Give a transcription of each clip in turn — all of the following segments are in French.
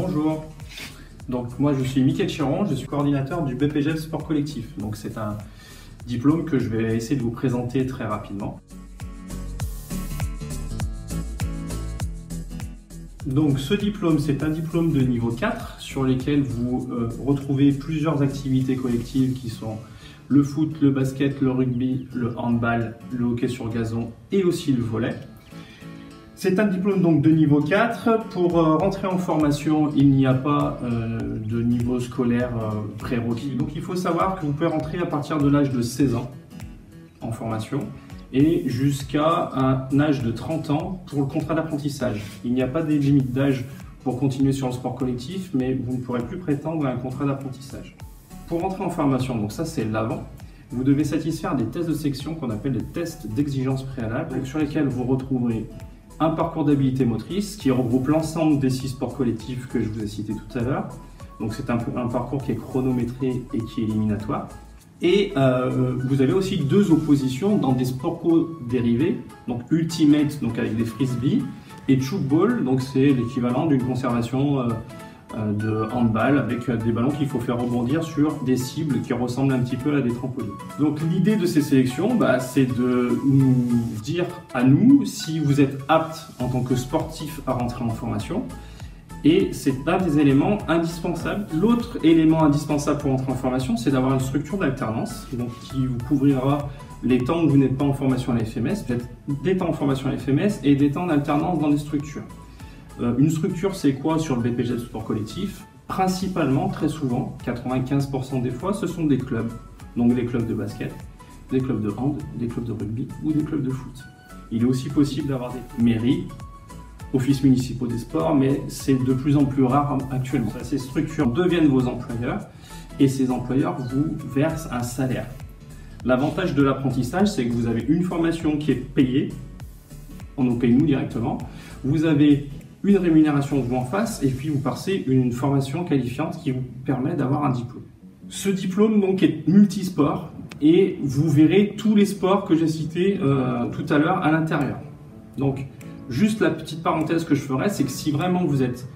Bonjour, donc moi je suis Mickaël Chiron, je suis coordinateur du BPGEPS Sport Collectif. Donc c'est un diplôme que je vais essayer de vous présenter très rapidement. Donc ce diplôme, c'est un diplôme de niveau 4 sur lesquels vous retrouvez plusieurs activités collectives qui sont le foot, le basket, le rugby, le handball, le hockey sur gazon et aussi le volley. C'est un diplôme donc de niveau 4. Pour rentrer en formation, il n'y a pas de niveau scolaire prérequis. Donc il faut savoir que vous pouvez rentrer à partir de l'âge de 16 ans en formation et jusqu'à un âge de 30 ans pour le contrat d'apprentissage. Il n'y a pas de limite d'âge pour continuer sur le sport collectif, mais vous ne pourrez plus prétendre à un contrat d'apprentissage. Pour rentrer en formation, donc ça c'est l'avant, vous devez satisfaire des tests de sélection qu'on appelle des tests d'exigence préalable, sur lesquels vous retrouverez un parcours d'habilité motrice qui regroupe l'ensemble des 6 sports collectifs que je vous ai cités tout à l'heure. Donc c'est un parcours qui est chronométré et qui est éliminatoire. Et vous avez aussi 2 oppositions dans des sports co-dérivés, donc Ultimate, donc avec des frisbees, et Tchoukball, donc c'est l'équivalent d'une conservation de handball avec des ballons qu'il faut faire rebondir sur des cibles qui ressemblent un petit peu à des trampolines. Donc l'idée de ces sélections, c'est de nous dire à nous si vous êtes apte en tant que sportif à rentrer en formation. Et c'est un des éléments indispensables. L'autre élément indispensable pour entrer en formation, c'est d'avoir une structure d'alternance qui vous couvrira les temps où vous n'êtes pas en formation à la FMS, peut-être des temps en formation à la FMS et des temps d'alternance dans des structures. Une structure, c'est quoi sur le BPGEPS Sport Collectif? Principalement, très souvent, 95% des fois, ce sont des clubs. Donc des clubs de basket, des clubs de hand, des clubs de rugby ou des clubs de foot. Il est aussi possible d'avoir des mairies, offices municipaux des sports, mais c'est de plus en plus rare actuellement. Ces structures deviennent vos employeurs et ces employeurs vous versent un salaire. L'avantage de l'apprentissage, c'est que vous avez une formation qui est payée, on nous paye nous directement, vous avez une rémunération vous en face et puis vous passez une formation qualifiante qui vous permet d'avoir un diplôme. Ce diplôme donc est multisport et vous verrez tous les sports que j'ai cités tout à l'heure à l'intérieur. Donc juste la petite parenthèse que je ferai, c'est que si vraiment vous êtes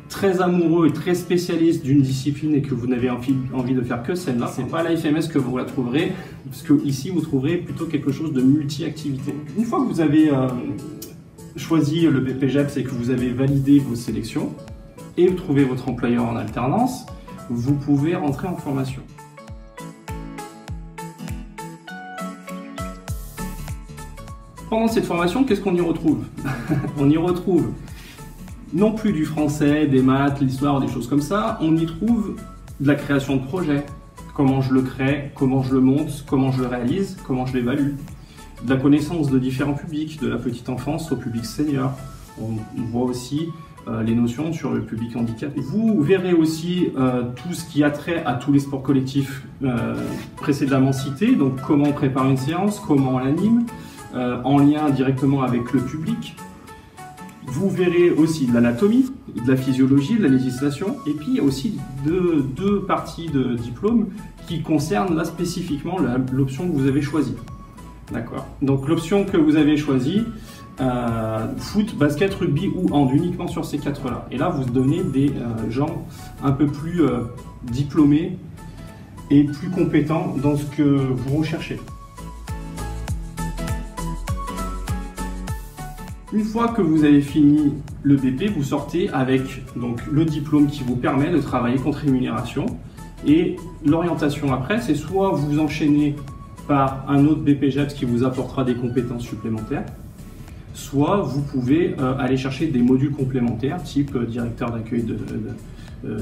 très amoureux et très spécialiste d'une discipline et que vous n'avez envie de faire que celle-là, c'est pas à la FMS que vous la trouverez, parce que ici vous trouverez plutôt quelque chose de multi-activité. Une fois que vous avez choisi le BPGEPS et que vous avez validé vos sélections et trouvé votre employeur en alternance, vous pouvez rentrer en formation. Pendant cette formation, qu'est-ce qu'on y retrouve? On y retrouve non plus du français, des maths, l'histoire, des choses comme ça, on y trouve de la création de projets. Comment je le crée, comment je le monte, comment je le réalise, comment je l'évalue. De la connaissance de différents publics, de la petite enfance au public senior. On voit aussi les notions sur le public handicapé. Vous verrez aussi tout ce qui a trait à tous les sports collectifs précédemment cités, donc comment on prépare une séance, comment on l'anime, en lien directement avec le public. Vous verrez aussi de l'anatomie, de la physiologie, de la législation, et puis il y a aussi deux parties de diplôme qui concernent là spécifiquement l'option que vous avez choisie. D'accord. Donc l'option que vous avez choisie, foot, basket, rugby ou hand, uniquement sur ces 4-là. Et là, vous devenez des gens un peu plus diplômés et plus compétents dans ce que vous recherchez. Une fois que vous avez fini le BP, vous sortez avec donc, le diplôme qui vous permet de travailler contre rémunération. Et l'orientation après, c'est soit vous enchaînez par un autre BPGEPS qui vous apportera des compétences supplémentaires, soit vous pouvez aller chercher des modules complémentaires, type directeur d'accueil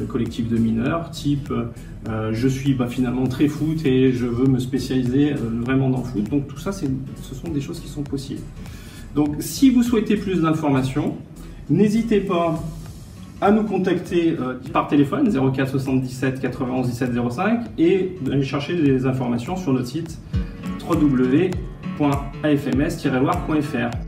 collectif de mineurs, type je suis finalement très foot et je veux me spécialiser vraiment dans le foot. Donc tout ça, ce sont des choses qui sont possibles. Donc si vous souhaitez plus d'informations, n'hésitez pas à nous contacter par téléphone 04 77 91 17 05 et d'aller chercher des informations sur notre site www.afms-loire.fr.